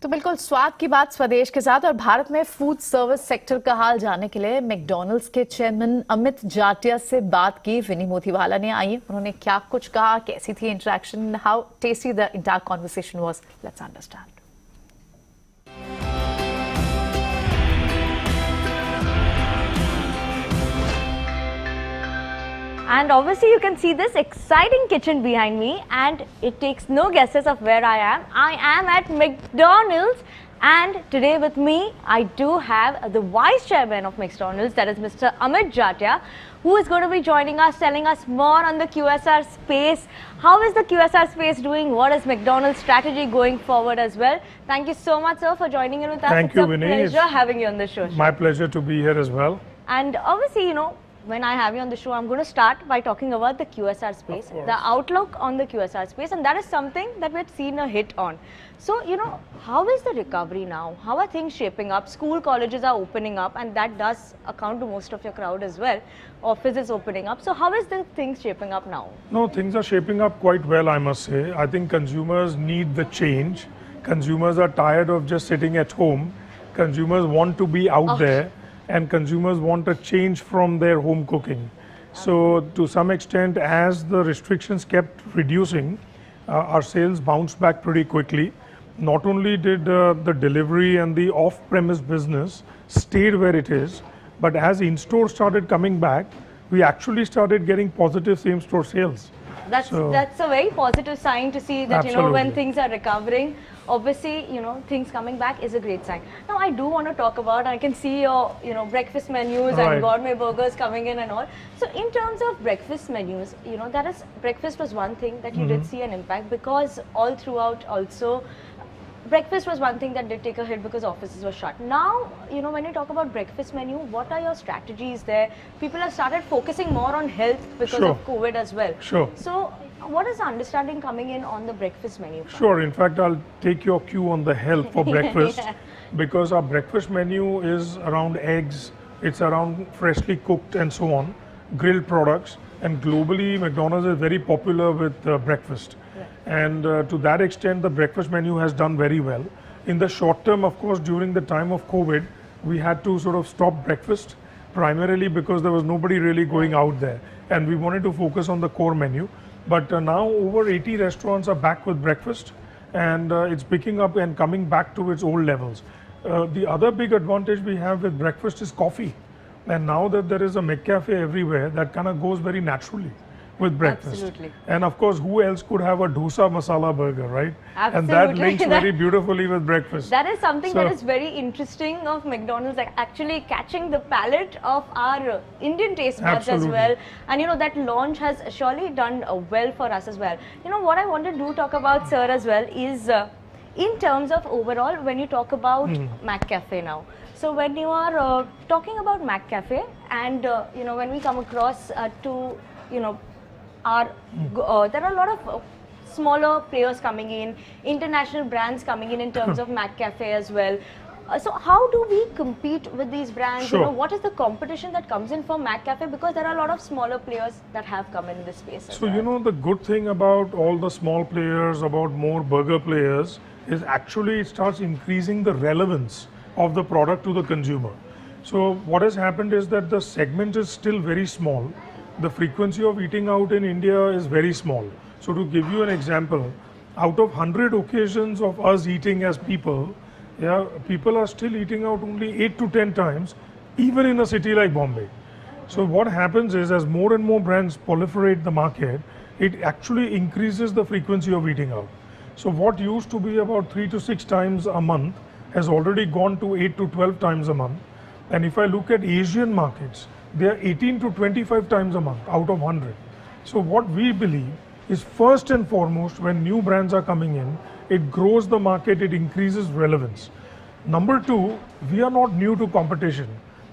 तो बिल्कुल स्वाद की बात स्वदेश के साथ और भारत में फूड सर्विस सेक्टर का हाल जानने के लिए मैकडॉनल्ड्स के चेयरमैन अमित जाटिया से बात की विनी मोतीवाला ने। आइए उन्होंने क्या कुछ कहा, कैसी थी interaction, how tasty the entire conversation was, let's understand. And obviously you can see this exciting kitchen behind me, and it takes no guesses of where I am. I am at McDonald's, and today with me I do have the Vice Chairman of McDonald's, that is Mr. Amit Jatia, who is going to be joining us, telling us more on the QSR space. How is the QSR space doing? What is McDonald's strategy going forward as well? Thank you so much, sir, for joining in with us. Thank you, Vinny. It's a pleasure having you on the show. My pleasure to be here as well. And obviously, you know, when I have you on the show, I'm going to start by talking about the QSR space, the outlook on the QSR space, and that is something that we've seen a hit on. So, you know, how is the recovery now? How are things shaping up? School, colleges are opening up, and that does account to most of your crowd as well. Office is opening up. So, how is the things shaping up now? No, things are shaping up quite well, I must say. I think consumers need the change. Consumers are tired of just sitting at home. Consumers want to be out there. And consumers want a change from their home cooking. So to some extent, as the restrictions kept reducing, our sales bounced back pretty quickly. Not only did the delivery and the off-premise business stayed where it is, but as in-store started coming back, we actually started getting positive same-store sales. That's a very positive sign to see that, Absolutely. you know, when things are recovering, obviously, you know, things coming back is a great sign. Now, I do want to talk about, I can see your, you know, breakfast menus and gourmet burgers coming in and all. So, in terms of breakfast menus, you know, breakfast was one thing that you did see an impact, because all throughout also, breakfast was one thing that did take a hit because offices were shut. Now, you know, when you talk about breakfast menu, what are your strategies there? People have started focusing more on health because of COVID as well. Sure. So, what is the understanding coming in on the breakfast menu front? Sure. In fact, I'll take your cue on the health for breakfast because our breakfast menu is around eggs, it's around freshly cooked and so on, grilled products, and globally McDonald's is very popular with breakfast. And to that extent, the breakfast menu has done very well. In the short term, of course, during the time of COVID, we had to sort of stop breakfast, primarily because there was nobody really going out there. And we wanted to focus on the core menu. But now over 80 restaurants are back with breakfast, and it's picking up and coming back to its old levels. The other big advantage we have with breakfast is coffee. And now that there is a McCafe everywhere, that kind of goes very naturally with breakfast. Absolutely. And of course, who else could have a dosa masala burger, right? Absolutely. And that links very beautifully with breakfast. That is something that is very interesting of McDonald's, like actually catching the palate of our Indian taste buds as well. And you know, that launch has surely done well for us as well. You know, what I want to do talk about, sir, as well is in terms of overall, when you talk about McCafe now. So when you are talking about McCafe, and you know, when we come across to, you know, there are a lot of smaller players coming in, international brands coming in terms of McCafe as well. So how do we compete with these brands? Sure. You know, what is the competition that comes in for McCafe? Because there are a lot of smaller players that have come in this space. So you know, the good thing about all the small players, about more burger players, is actually it starts increasing the relevance of the product to the consumer. So what has happened is that the segment is still very small. The frequency of eating out in India is very small. So to give you an example, out of 100 occasions of us eating as people, people are still eating out only 8 to 10 times, even in a city like Bombay. So what happens is, as more and more brands proliferate the market, it actually increases the frequency of eating out. So what used to be about 3 to 6 times a month has already gone to 8 to 12 times a month. And if I look at Asian markets, they are 18 to 25 times a month out of 100. So what we believe is, first and foremost, when new brands are coming in, it grows the market, it increases relevance. Number two, we are not new to competition.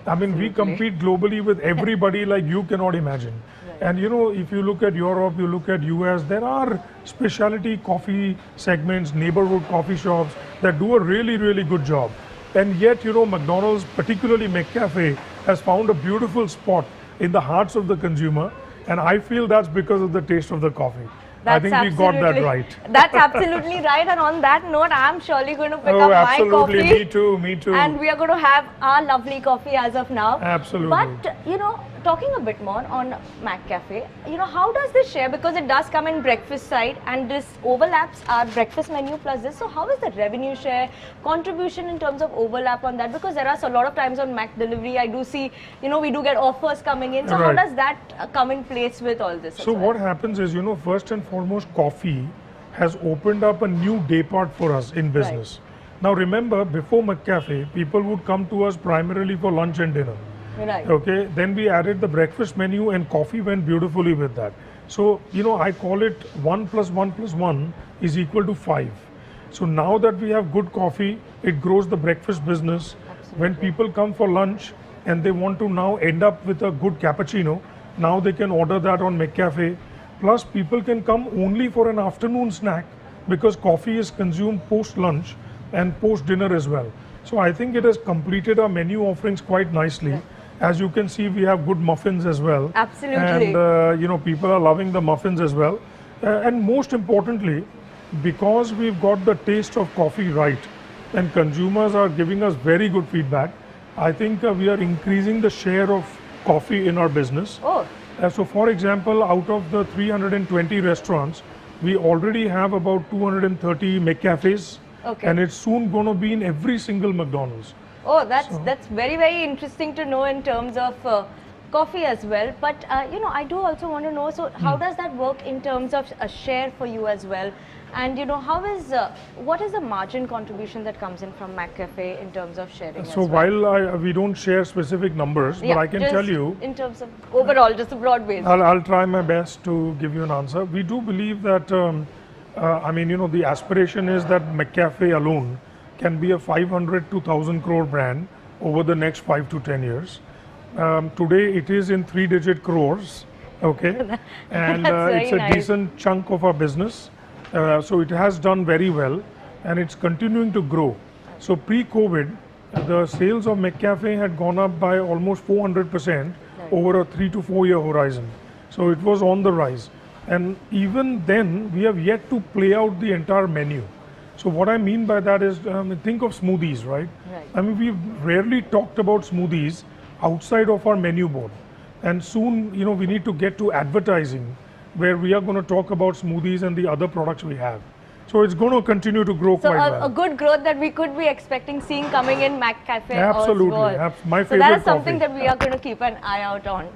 I mean, we compete globally with everybody like you cannot imagine. And you know, if you look at Europe, you look at US, there are specialty coffee segments, neighborhood coffee shops that do a really, really good job. And yet, you know, McDonald's, particularly McCafe, has found a beautiful spot in the hearts of the consumer, and I feel that's because of the taste of the coffee. I think we got that right. That's absolutely right. And on that note, I'm surely going to pick up my absolutely. coffee. Me too. Me too. And we are going to have our lovely coffee as of now. Absolutely. But, you know, talking a bit more on McCafe, you know, how does this share? Because it does come in breakfast side and this overlaps our breakfast menu plus this. So how is the revenue share, contribution in terms of overlap on that? Because there are a lot of times on Mac delivery, I do see, you know, we do get offers coming in. So how does that come in place with all this? So what happens is, you know, first and foremost, coffee has opened up a new day part for us in business. Now remember, before McCafe, people would come to us primarily for lunch and dinner. Right. Okay, then we added the breakfast menu and coffee went beautifully with that. So, you know, I call it 1 + 1 + 1 is equal to 5. So now that we have good coffee, it grows the breakfast business. Absolutely. When people come for lunch and they want to now end up with a good cappuccino, now they can order that on McCafe. Plus, people can come only for an afternoon snack because coffee is consumed post-lunch and post-dinner as well. So I think it has completed our menu offerings quite nicely. Right. As you can see, we have good muffins as well. Absolutely. And, you know, people are loving the muffins as well. And most importantly, because we've got the taste of coffee right and consumers are giving us very good feedback, I think we are increasing the share of coffee in our business. Oh. So for example, out of the 320 restaurants, we already have about 230 McCafes. Okay. And it's soon going to be in every single McDonald's. Oh, that's very, very interesting to know in terms of coffee as well. But, you know, I do also want to know, so how does that work in terms of a share for you as well? And, you know, what is the margin contribution that comes in from McCafe in terms of sharing So as well? while we don't share specific numbers, but I can just tell you, in terms of overall, just a broad base. I'll try my best to give you an answer. We do believe that, I mean, you know, the aspiration is that McCafe alone can be a 500 to 1,000 crore brand over the next 5 to 10 years. Today it is in 3-digit crores, okay? And it's a nice. decent chunk of our business. So it has done very well and it's continuing to grow. So pre-COVID, the sales of McCafe had gone up by almost 400% over a 3 to 4 year horizon. So it was on the rise. And even then, we have yet to play out the entire menu. So what I mean by that is, think of smoothies, right? I mean, we've rarely talked about smoothies outside of our menu board. And soon, you know, we need to get to advertising where we are going to talk about smoothies and the other products we have. So it's going to continue to grow So quite well. a good growth that we could be expecting seeing coming in McCafe. Absolutely. As well. My So favorite that is something coffee. that we are going to keep an eye out on.